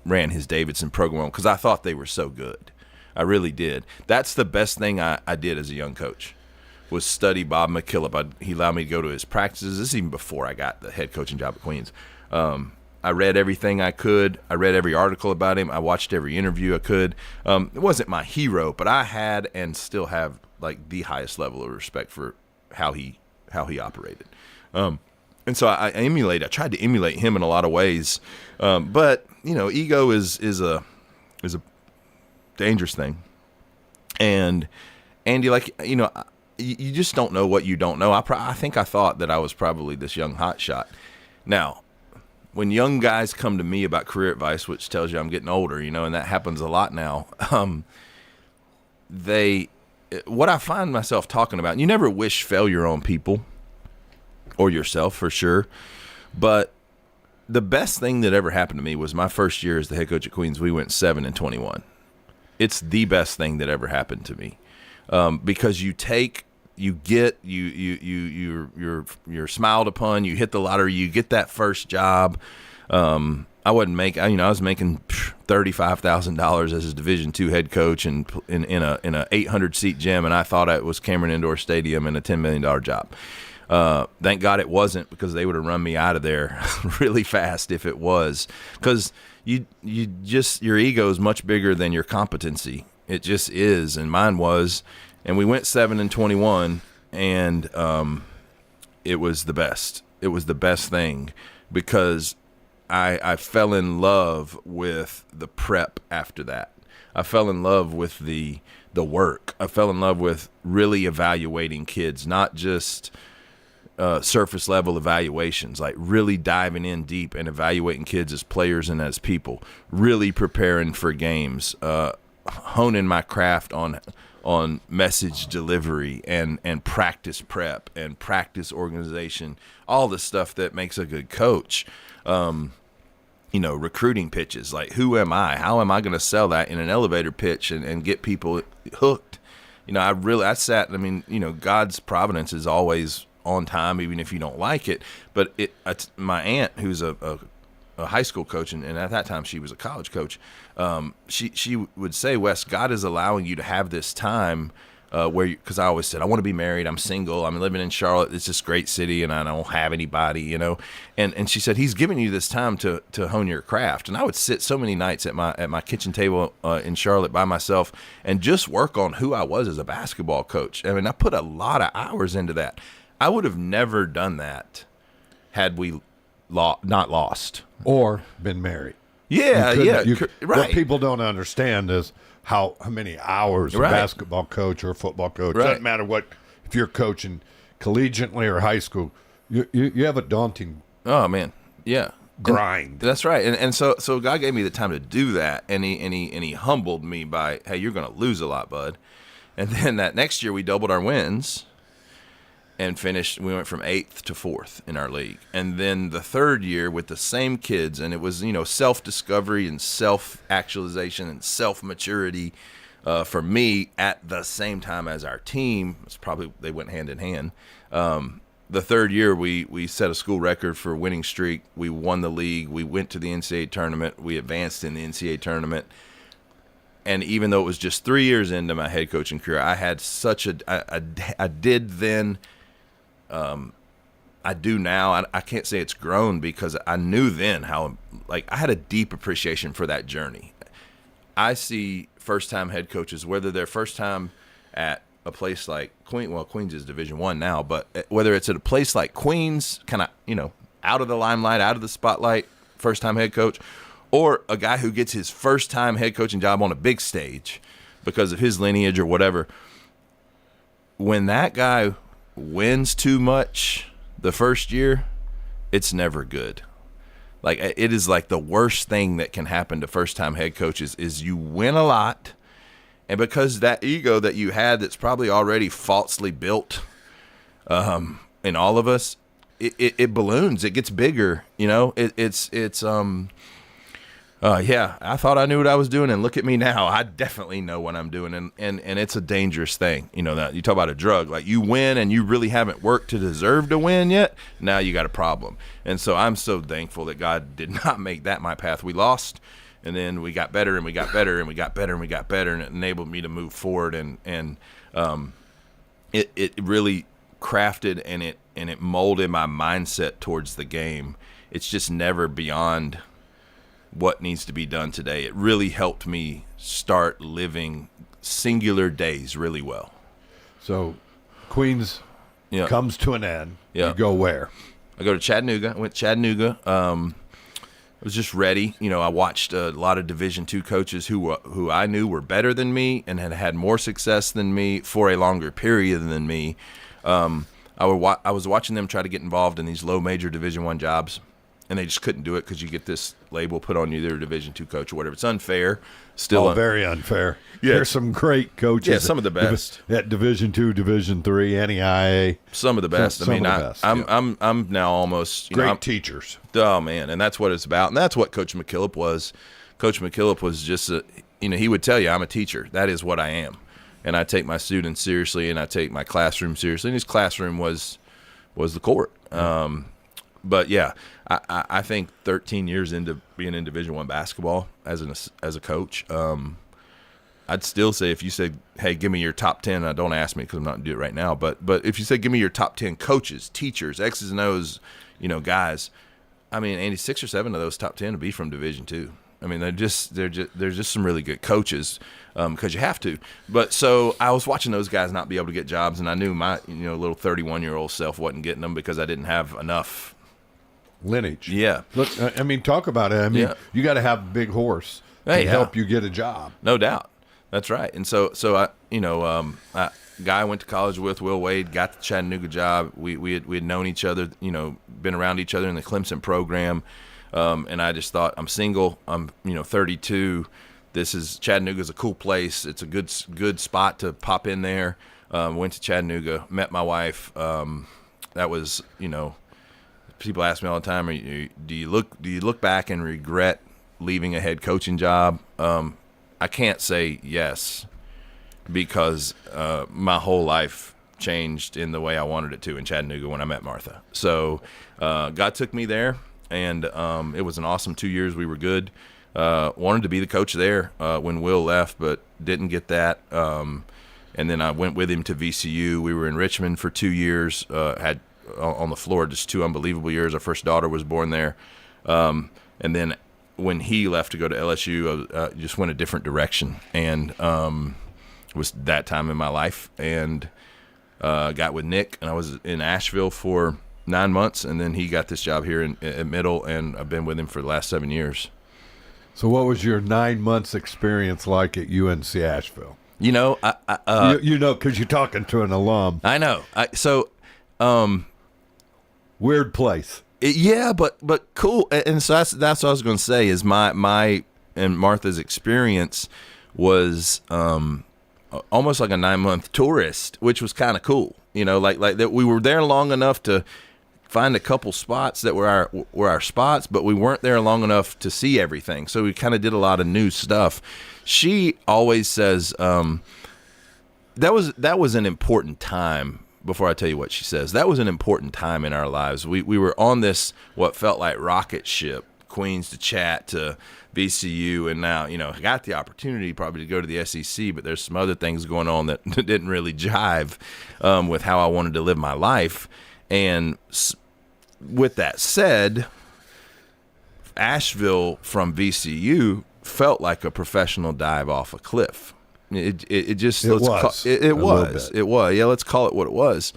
ran his Davidson program on because I thought they were so good. I really did. That's the best thing I did as a young coach was study Bob McKillop. He allowed me to go to his practices. This is even before I got the head coaching job at Queens. I read everything I could. I read every article about him. I watched every interview I could. It wasn't my hero, but I had and still have like the highest level of respect for how he operated. And so I tried to emulate him in a lot of ways. But, ego is a dangerous thing. And Andy, you just don't know what you don't know. I think I thought that I was probably this young hotshot. Now, when young guys come to me about career advice, which tells you I'm getting older, and that happens a lot now, what I find myself talking about, you never wish failure on people or yourself for sure, but the best thing that ever happened to me was my first year as the head coach at Queens. We went 7-21. It's the best thing that ever happened to me, because you're smiled upon. You hit the lottery. You get that first job. I was making $35,000 as a Division II head coach and in a 800-seat gym, and I thought it was Cameron Indoor Stadium and a $10 million job. Thank God it wasn't, because they would have run me out of there really fast if it was. Because your ego is much bigger than your competency. It just is, and mine was. And we went 7-21, and it was the best. It was the best thing, because I fell in love with the prep after that. I fell in love with the work. I fell in love with really evaluating kids, not just surface level evaluations, like really diving in deep and evaluating kids as players and as people, really preparing for games, honing my craft on message delivery and practice prep and practice organization, all the stuff that makes a good coach. Recruiting pitches, like who am I? How am I going to sell that in an elevator pitch and get people hooked? God's providence is always on time, even if you don't like it. But my aunt, who's a high school coach, and at that time she was a college coach, she would say, Wes, God is allowing you to have this time because I always said, I want to be married, I'm single, I'm living in Charlotte, it's this great city, and I don't have anybody, and she said, he's giving you this time to hone your craft. And I would sit so many nights at my kitchen table in Charlotte by myself and just work on who I was as a basketball coach. I mean, I put a lot of hours into that. I would have never done that had we not lost.
Or been married.
Yeah, right.
What people don't understand is how many hours a basketball coach or a football coach, doesn't matter if you're coaching collegiately or high school, you have a daunting grind.
That's right. And so God gave me the time to do that, and he humbled me by, hey, you're going to lose a lot, bud. And then that next year we doubled our wins and finished. We went from 8th to 4th in our league. And then the third year with the same kids, and it was, self-discovery and self-actualization and self-maturity for me at the same time as our team. It's probably, they went hand in hand. The third year, we set a school record for winning streak. We won the league. We went to the NCAA tournament. We advanced in the NCAA tournament. And even though it was just 3 years into my head coaching career, I had I did then. I do now. I can't say it's grown, because I knew then how, I had a deep appreciation for that journey. I see first-time head coaches, whether they're first time at a place like Queens. Well, Queens is Division I now, but whether it's at a place like Queens, kind of, out of the limelight, out of the spotlight, first-time head coach, or a guy who gets his first-time head coaching job on a big stage because of his lineage or whatever. When that guy wins too much the first year, it's never good. It is like the worst thing that can happen to first-time head coaches is you win a lot, and because that ego that you had that's probably already falsely built in all of us, it balloons. It gets bigger. I thought I knew what I was doing, and look at me now. I definitely know what I'm doing, and it's a dangerous thing. That you talk about a drug. Like, you win and you really haven't worked to deserve to win yet, now you got a problem. And so I'm so thankful that God did not make that my path. We lost, and then we got better, and we got better, and we got better, and we got better, and it enabled me to move forward, and it really crafted and it molded my mindset towards the game. It's just never beyond what needs to be done today. It really helped me start living singular days really well.
So Queens comes to an end. You go where?
I go to Chattanooga. I went to Chattanooga. I was just ready. I watched a lot of Division II coaches who I knew were better than me and had more success than me for a longer period than me. I was watching them try to get involved in these low major Division I jobs, and they just couldn't do it because you get this label put on you, they're a Division II coach or whatever. It's unfair. Still
very unfair.
Yeah.
There's some great coaches.
Yeah, some of the best
at Division II, Division III, NEIA.
Some of the best. I'm now almost
great teachers.
Oh man, and that's what it's about, and that's what Coach McKillop was. Coach McKillop was just he would tell you, I'm a teacher. That is what I am, and I take my students seriously, and I take my classroom seriously. And his classroom was the court. But yeah, I think 13 years into being in Division I basketball as a coach, I'd still say if you said, hey, give me your top 10, don't ask me because I'm not going to do it right now, but if you said give me your top 10 coaches, teachers, X's and O's, guys, I mean, Andy, 6 or 7 of those top 10 would be from Division II. I mean, there's just some really good coaches because you have to. But so I was watching those guys not be able to get jobs, and I knew my little 31-year-old self wasn't getting them because I didn't have enough
lineage.
Yeah.
Look, I mean, talk about it. I mean, you got to have a big horse to help you get a job.
No doubt. That's right. And so I guy I went to college with, Will Wade, got the Chattanooga job. We had known each other, been around each other in the Clemson program. And I just thought, I'm single. I'm 32. Chattanooga's a cool place. It's a good spot to pop in there. Went to Chattanooga, met my wife. That was, people ask me all the time, do you look back and regret leaving a head coaching job? I can't say yes because my whole life changed in the way I wanted it to in Chattanooga when I met Martha. So God took me there, and it was an awesome 2 years. We were good. Wanted to be the coach there when Will left, but didn't get that. And then I went with him to VCU. We were in Richmond for 2 years, had on the floor just 2 unbelievable years. Our first daughter was born there. And then when he left to go to LSU, I just went a different direction. And it was that time in my life. And got with Nick, and I was in Asheville for 9 months, and then he got this job here at Middle, and I've been with him for the last 7 years.
So what was your 9 months experience like at UNC Asheville?
Because
you're talking to an alum.
I know.
Weird place.
But cool. And so that's what I was going to say is my and Martha's experience was almost like a 9-month tourist, which was kind of cool. Like that we were there long enough to find a couple spots that were our spots, but we weren't there long enough to see everything. So we kind of did a lot of new stuff. She always says that was an important time. Before I tell you what she says, that was an important time in our lives. We were on this what felt like rocket ship, Queens to Chat to VCU, and now I got the opportunity probably to go to the SEC, but there's some other things going on that didn't really jive with how I wanted to live my life. And with that said, Asheville from VCU felt like a professional dive off a cliff. It was. Yeah, let's call it what it was.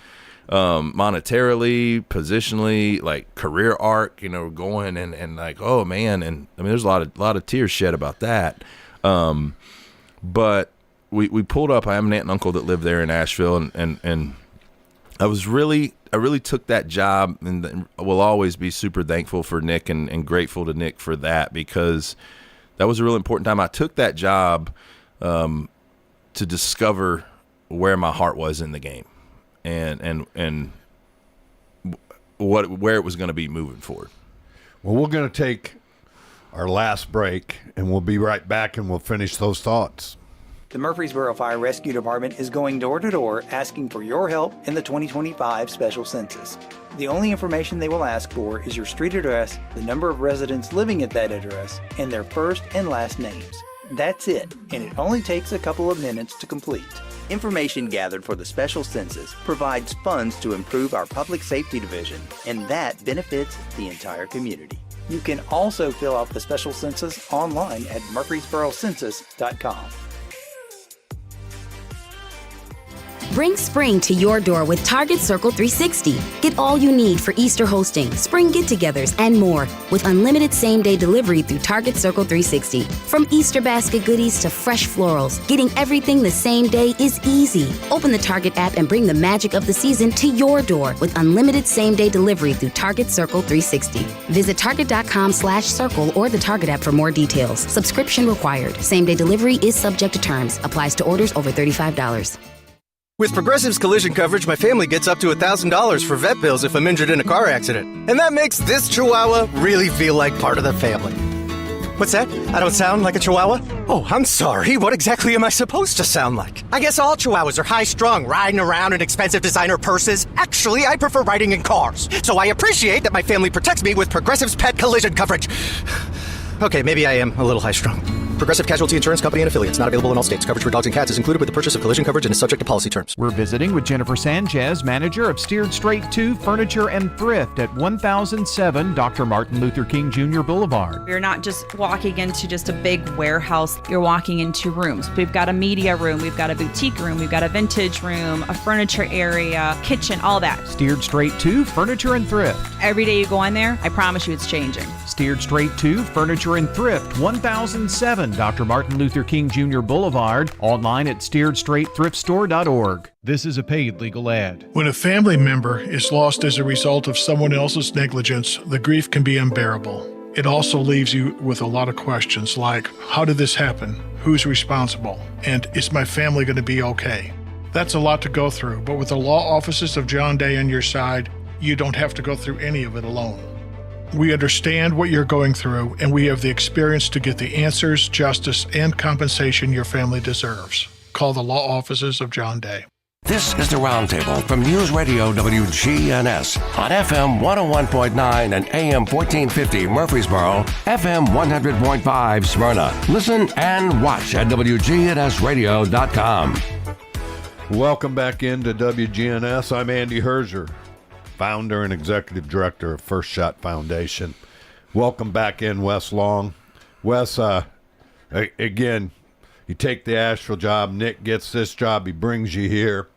Monetarily, positionally, like career arc, going and like, oh man, and I mean, there's a lot of tears shed about that. But we pulled up. I have an aunt and uncle that lived there in Asheville, and I really took that job, and will always be super thankful for Nick and grateful to Nick for that, because that was a really important time. I took that job to discover where my heart was in the game, and where it was going to be moving forward.
Well, we're going to take our last break, and we'll be right back, and we'll finish those thoughts.
The Murfreesboro Fire Rescue Department is going door to door asking for your help in the 2025 special census. The only information they will ask for is your street address, the number of residents living at that address, and their first and last names. That's it, and it only takes a couple of minutes to complete. Information gathered for the special census provides funds to improve our public safety division, and that benefits the entire community. You can also fill out the special census online at murfreesborocensus.com.
Bring spring to your door with Target Circle 360. Get all you need for Easter hosting, spring get-togethers, and more with unlimited same-day delivery through Target Circle 360. From Easter basket goodies to fresh florals, getting everything the same day is easy. Open the Target app and bring the magic of the season to your door with unlimited same-day delivery through Target Circle 360. Visit target.com/circle or the Target app for more details. Subscription required. Same-day delivery is subject to terms. Applies to orders over $35.
With Progressive's collision coverage, my family gets up to $1,000 for vet bills if I'm injured in a car accident. And that makes this Chihuahua really feel like part of the family. What's that? I don't sound like a Chihuahua? Oh, I'm sorry. What exactly am I supposed to sound like? I guess all Chihuahuas are high-strung, riding around in expensive designer purses. Actually, I prefer riding in cars. So I appreciate that my family protects me with Progressive's pet collision coverage. Okay, maybe I am a little high-strung. Progressive Casualty Insurance Company and affiliates. Not available in all states. Coverage for dogs and cats is included with the purchase of collision coverage and is subject to policy terms.
We're visiting with Jennifer Sanchez, manager of Steered Straight 2 Furniture and Thrift at 1007 Dr. Martin Luther King Jr. Boulevard.
You're not just walking into just a big warehouse. You're walking into rooms. We've got a media room. We've got a boutique room. We've got a vintage room, a furniture area, kitchen, all that.
Steered Straight 2 Furniture and Thrift.
Every day you go in there, I promise you it's changing.
Steered Straight 2 Furniture and Thrift, 1007 Dr. Martin Luther King Jr. Boulevard. Online at steeredstraightthriftstore.org.
This is a paid legal ad.
When a family member is lost as a result of someone else's negligence, the grief can be unbearable. It also leaves you with a lot of questions like, how did this happen? Who's responsible? And is my family going to be okay? That's a lot to go through, but with the law offices of John Day on your side, you don't have to go through any of it alone. We understand what you're going through, and we have the experience to get the answers, justice, and compensation your family deserves. Call the law offices of John Day.
This is the Roundtable from News Radio WGNS on FM 101.9 and AM 1450 Murfreesboro, FM 100.5 Smyrna. Listen and watch at wgnsradio.com.
Welcome back into WGNS. I'm Andy Herzer, founder and executive director of First Shot Foundation. Welcome back in, Wes Long. Wes, again, you take the Asheville job. Nick gets this job. He brings you here.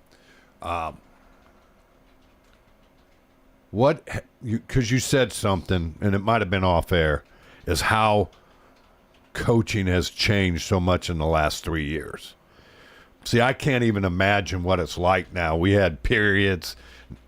Because you said something, and it might have been off air, is how coaching has changed so much in the last 3 years. See, I can't even imagine what it's like now. We had periods.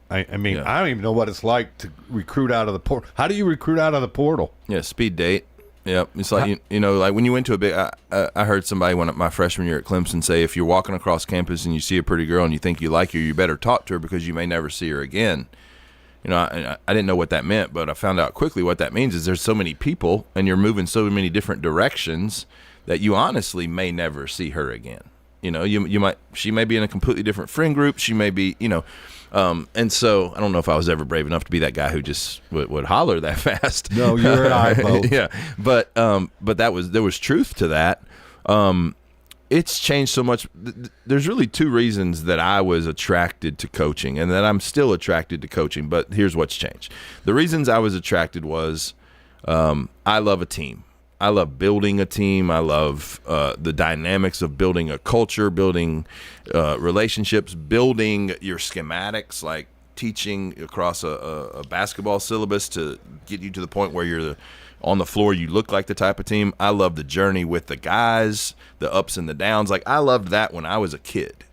I mean, yeah. I don't even know what it's like to recruit out of the portal. How do you recruit out of the portal?
Yeah, speed date. Yep. It's like, like when you went to a big, I heard somebody my freshman year at Clemson say, if you're walking across campus and you see a pretty girl and you think you like her, you better talk to her because you may never see her again. I didn't know what that meant, but I found out quickly what that means is there's so many people and you're moving so many different directions that you honestly may never see her again. She may be in a completely different friend group. She may be, and so I don't know if I was ever brave enough to be that guy who just would holler that fast.
No, you and I both.
Yeah, but there was truth to that. It's changed so much. There's really two reasons that I was attracted to coaching and that I'm still attracted to coaching, but here's what's changed. The reasons I was attracted was I love a team. I love building a team. I love the dynamics of building a culture, building relationships, building your schematics, like teaching across a basketball syllabus to get you to the point where you're on the floor, you look like the type of team. I love the journey with the guys, the ups and the downs. Like I loved that when I was a kid.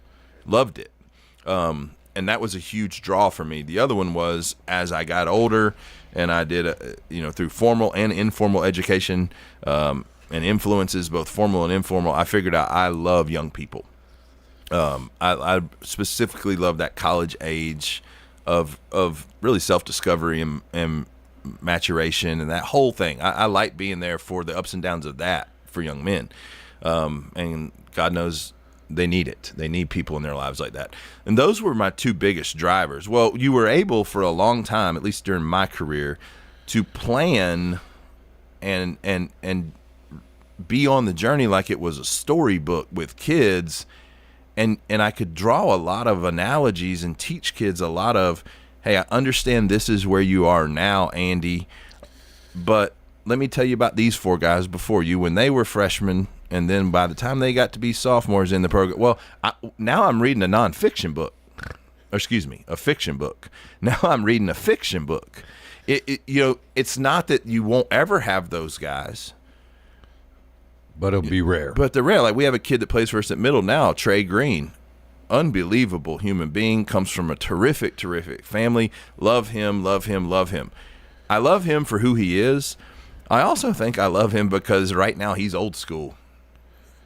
Loved it. And that was a huge draw for me. The other one was as I got older and I did, through formal and informal education and influences, both formal and informal, I figured out I love young people. I specifically love that college age of really self-discovery and maturation and that whole thing. I like being there for the ups and downs of that for young men. And God knows they need it. They need people in their lives like that. And those were my two biggest drivers. Well, you were able for a long time, at least during my career, to plan and be on the journey like it was a storybook with kids. And I could draw a lot of analogies and teach kids a lot of, hey, I understand this is where you are now, Andy, but let me tell you about these four guys before you. When they were freshmen And then by the time they got to be sophomores in the program, well, now I'm reading a nonfiction book. Or excuse me, a fiction book. Now I'm reading a fiction book. It's not that you won't ever have those guys.
But it'll be rare.
But they're rare. Like, we have a kid that plays for us at middle now, Trey Green. Unbelievable human being, comes from a terrific, terrific family. Love him, love him, love him. I love him for who he is. I also think I love him because right now he's old school.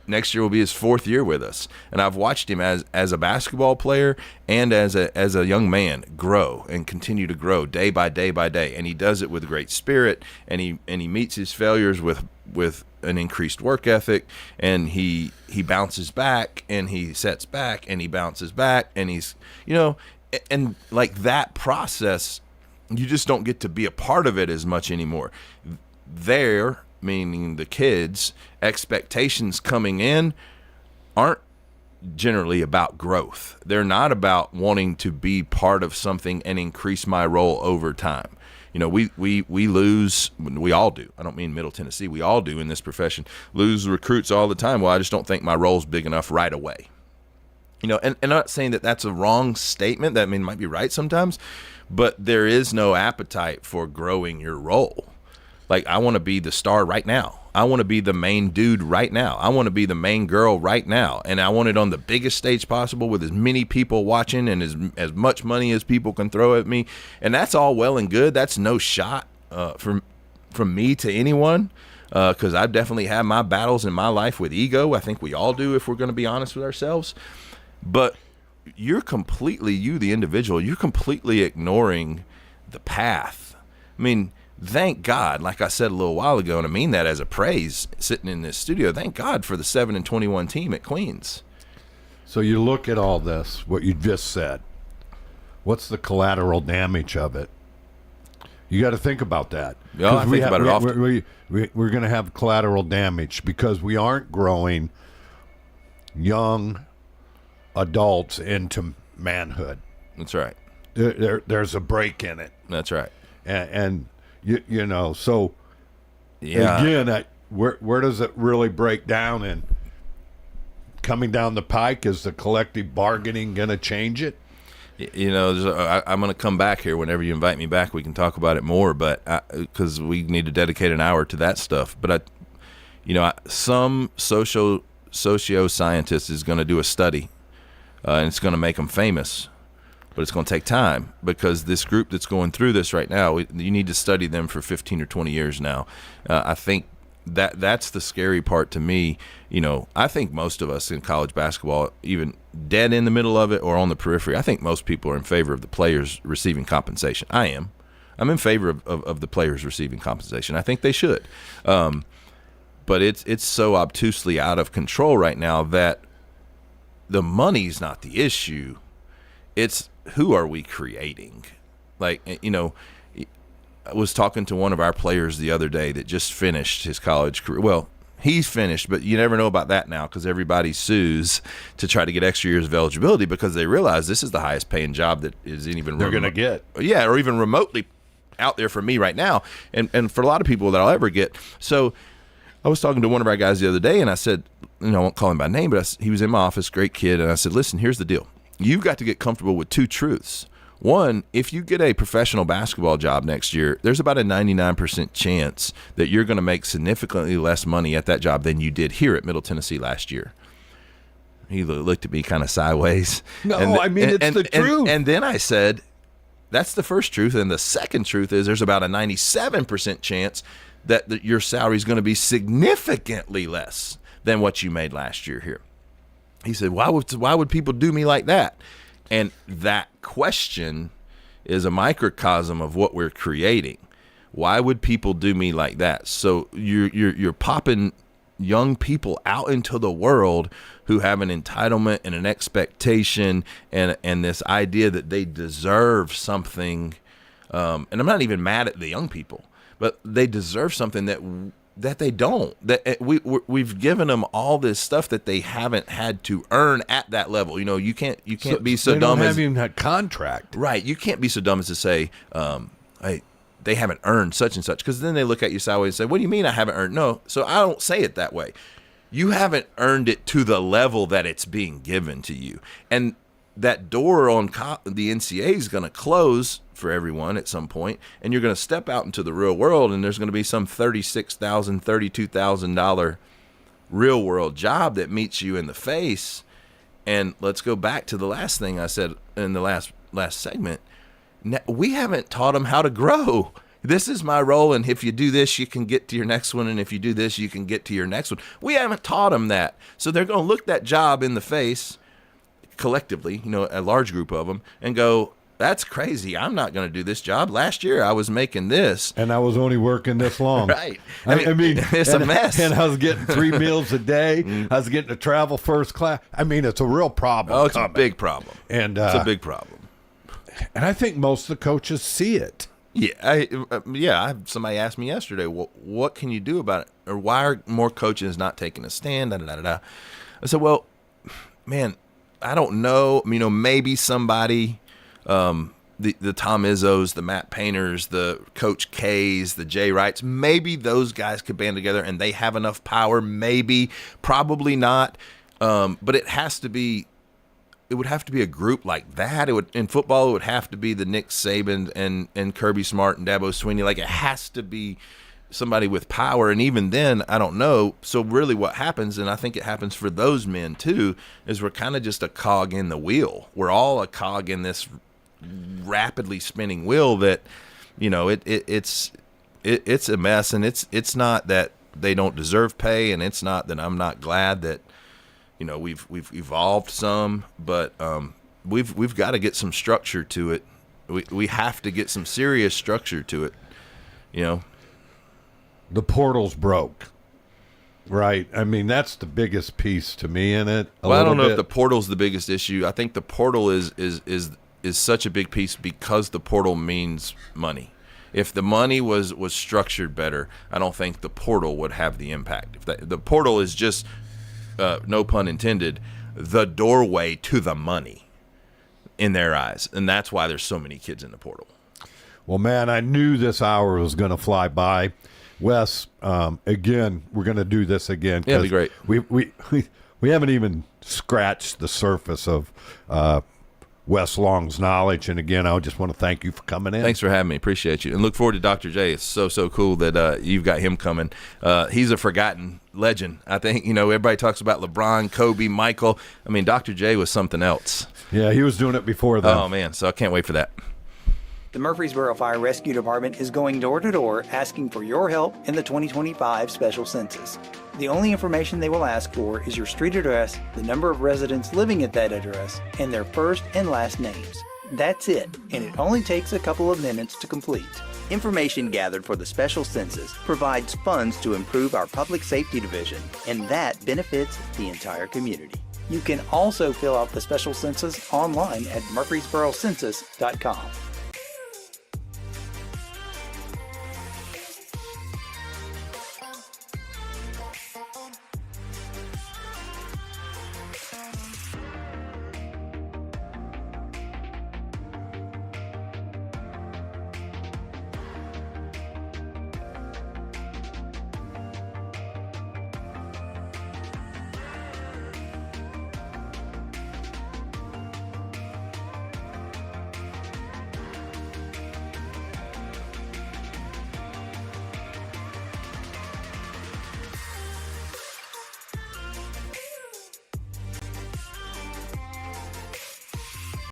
Next year will be his 4th year with us, and I've watched him as a basketball player and as a young man grow and continue to grow day by day by day. And he does it with great spirit, and he meets his failures with an increased work ethic, and he bounces back, and he sets back, and he bounces back, and he's and like that process, you just don't get to be a part of it as much anymore. There, meaning the kids, expectations coming in aren't generally about growth. They're not about wanting to be part of something and increase my role over time. We lose, we all do. I don't mean Middle Tennessee. We all do in this profession, lose recruits all the time. Well, I just don't think my role's big enough right away. And I'm not saying that that's a wrong statement. That might be right sometimes, but there is no appetite for growing your role. Like, I want to be the star right now. I want to be the main dude right now. I want to be the main girl right now. And I want it on the biggest stage possible with as many people watching and as much money as people can throw at me. And that's all well and good. That's no shot from me to anyone, because I've definitely had my battles in my life with ego. I think we all do, if we're going to be honest with ourselves. But you, the individual, you're completely ignoring the path. I mean, thank God, like I said a little while ago, and I mean that as a praise, sitting in this studio, thank God for the 7-21 team at Queens.
So you look at all this, what you just said. What's the collateral damage of it? You got to think about that.
Yeah, I think about it often.
We're going to have collateral damage because we aren't growing young adults into manhood.
That's right.
There's a break in it.
That's right.
And so
yeah.
Again, where does it really break down? And coming down the pike, is the collective bargaining going to change it?
I'm going to come back here whenever you invite me back. We can talk about it more, but because we need to dedicate an hour to that stuff. But some socio-scientist is going to do a study, and it's going to make them famous. But it's going to take time, because this group that's going through this right now, you need to study them for 15 or 20 years now. I think that's the scary part to me. I think most of us in college basketball, even dead in the middle of it or on the periphery, I think most people are in favor of the players receiving compensation. I am. I'm in favor of the players receiving compensation. I think they should. But it's so obtusely out of control right now that the money's not the issue. It's who are we creating? Like, I was talking to one of our players the other day that just finished his college career. Well, he's finished, but you never know about that now, because everybody sues to try to get extra years of eligibility, because they realize this is the highest paying job that is even
they're going to get.
Yeah, or even remotely out there for me right now, and for a lot of people that I'll ever get. So I was talking to one of our guys the other day, and I said, I won't call him by name, but he was in my office, great kid, and I said, listen, here's the deal. You've got to get comfortable with two truths. One, if you get a professional basketball job next year, there's about a 99% chance that you're going to make significantly less money at that job than you did here at Middle Tennessee last year. He looked at me kind of sideways.
No, it's the truth.
And then I said, that's the first truth. And the second truth is there's about a 97% chance that your salary is going to be significantly less than what you made last year here. He said, why would people do me like that? And that question is a microcosm of what we're creating. Why would people do me like that? So you're popping young people out into the world who have an entitlement and an expectation and this idea that they deserve something. And I'm not even mad at the young people, but they deserve something that they don't. That we've given them all this stuff that they haven't had to earn at that level. You can't be so
they
dumb
don't
as
have even that contract.
Right. You can't be so dumb as to say, hey, they haven't earned such and such, because then they look at you sideways and say, what do you mean I haven't earned? No. So I don't say it that way. you haven't earned it to the level that it's being given to you. And that door on the NCAA is going to close for everyone at some point, and you're going to step out into the real world, and there's going to be some $36,000, $32,000 real world job that meets you in the face. And let's go back to the last thing I said in the last segment. We haven't taught them how to grow. This is my role, and if you do this, you can get to your next one, and if you do this, you can get to your next one. We haven't taught them that. So they're going to look that job in the face collectively, a large group of them, and go, that's crazy. I'm not going to do this job. Last year I was making this.
And I was only working this long.
Right.
I mean,
it's a mess.
And I was getting 3 meals a day. I was getting to travel first class. I mean, it's a real problem.
Oh, it's a big problem.
And
it's a big problem.
And I think most of the coaches see it.
Yeah. Somebody asked me yesterday, what can you do about it? Or why are more coaches not taking a stand? I said, well, man, I don't know. Maybe somebody, the Tom Izzos, the Matt Painters, the Coach K's, the Jay Wrights, maybe those guys could band together and they have enough power. Maybe, probably not. But it would have to be a group like that. In football, it would have to be the Nick Saban and Kirby Smart and Dabo Swinney. Like, it has to be somebody with power, and even then, I don't know. So really what happens, and I think it happens for those men too, is we're kind of just a cog in the wheel. We're all a cog in this rapidly spinning wheel that, it's a mess, and it's not that they don't deserve pay, and it's not that I'm not glad that, we've evolved some, but we've got to get some structure to it. We have to get some serious structure to it,
The portal's broke, right? I mean, that's the biggest piece to me in it.
I don't know if the portal's the biggest issue. I think the portal is such a big piece because the portal means money. If the money was structured better, I don't think the portal would have the impact. If the portal is just, no pun intended, the doorway to the money in their eyes, and that's why there's so many kids in the portal.
Well, man, I knew this hour was going to fly by. Wes, again, we're going to do this again.
Yeah, it'd be
great. We haven't even scratched the surface of Wes Long's knowledge. And again, I just want to thank you for coming in.
Thanks for having me. Appreciate you. And look forward to Dr. J. It's so cool that you've got him coming. He's a forgotten legend. I think, everybody talks about LeBron, Kobe, Michael. I mean, Dr. J was something else.
Yeah, he was doing it before then.
Oh, man. So I can't wait for that.
The Murfreesboro Fire Rescue Department is going door to door asking for your help in the 2025 special census. The only information they will ask for is your street address, the number of residents living at that address, and their first and last names. That's it, and it only takes a couple of minutes to complete. Information gathered for the special census provides funds to improve our public safety division, and that benefits the entire community. You can also fill out the special census online at murfreesborocensus.com.